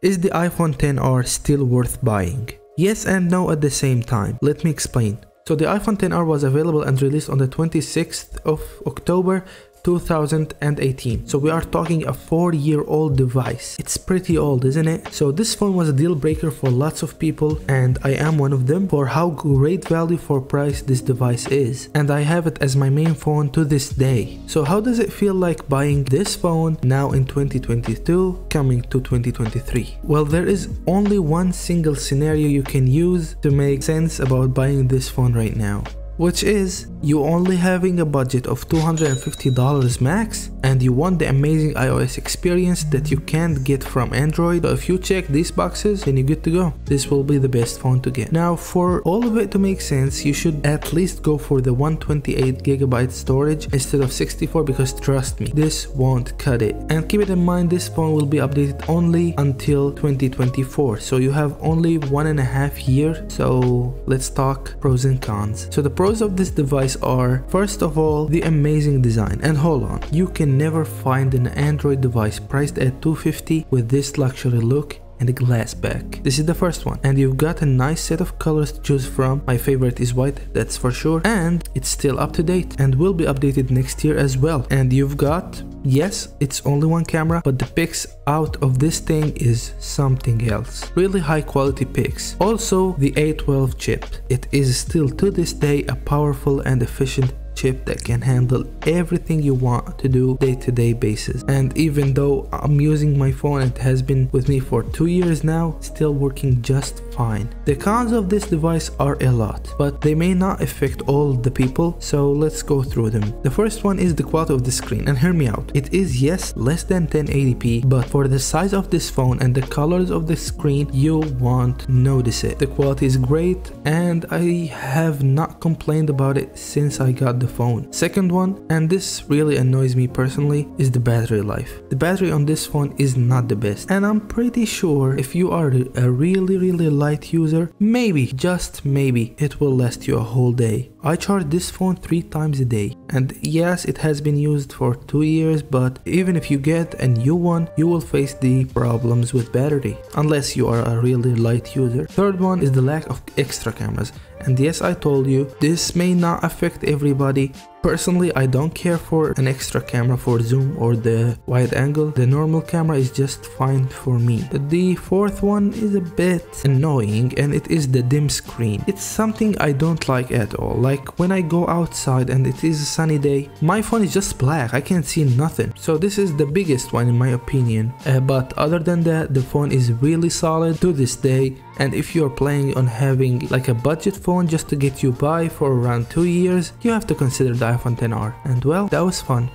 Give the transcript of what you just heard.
Is the iPhone XR still worth buying? Yes and no at the same time. Let me explain. So the iPhone XR was available and released on the 26th of October 2018. So we are talking a 4-year-old device. It's pretty old, isn't it? So this phone was a deal breaker for lots of people, and I am one of them, for how great value for price this device is. And I have it as my main phone to this day. So how does it feel like buying this phone now in 2022 coming to 2023? Well, there is only one single scenario you can use to make sense about buying this phone right now, which is you only having a budget of $250 max and you want the amazing iOS experience that you can't get from Android. So if you check these boxes, then you're good to go. This will be the best phone to get. Now, for all of it to make sense, you should at least go for the 128GB storage instead of 64, because trust me, this won't cut it. And keep it in mind, this phone will be updated only until 2024, so you have only 1.5 years. So let's talk pros and cons. So the pros of this device are, first of all, the amazing design. And hold on, you can never find an Android device priced at $250 with this luxury look and a glass back. This is the first one, and you've got a nice set of colors to choose from. My favorite is white, that's for sure, and it's still up to date and will be updated next year as well. And you've got, yes, it's only one camera, but the pics out of this thing is something else. Really high quality pics. Also, the A12 chip. It is still to this day a powerful and efficient chip that can handle everything you want to do day-to-day basis. And even though I'm using my phone, it has been with me for 2 years now, still working just fine. The cons of this device are a lot, but they may not affect all the people, so let's go through them. The first one is the quality of the screen, and hear me out. It is, yes, less than 1080p, but for the size of this phone and the colors of the screen, you won't notice it. The quality is great, and I have not complained about it since I got the phone. Second one, and this really annoys me personally, is the battery life. The battery on this phone is not the best, and I'm pretty sure if you are a really light user, maybe, just maybe, it will last you a whole day. I charge this phone 3 times a day, and yes, it has been used for 2 years, but even if you get a new one, you will face the problems with battery, unless you are a really light user. Third one is the lack of extra cameras. And yes, I told you, this may not affect everybody. Personally, I don't care for an extra camera for zoom or the wide angle. The normal camera is just fine for me. But the fourth one is a bit annoying, and it is the dim screen. It's something I don't like at all. Like when I go outside and it is a sunny day, my phone is just black. I can't see nothing. So this is the biggest one in my opinion. But other than that, the phone is really solid to this day. And if you're planning on having like a budget phone just to get you by for around 2 years, you have to consider the iPhone XR. And well, that was fun.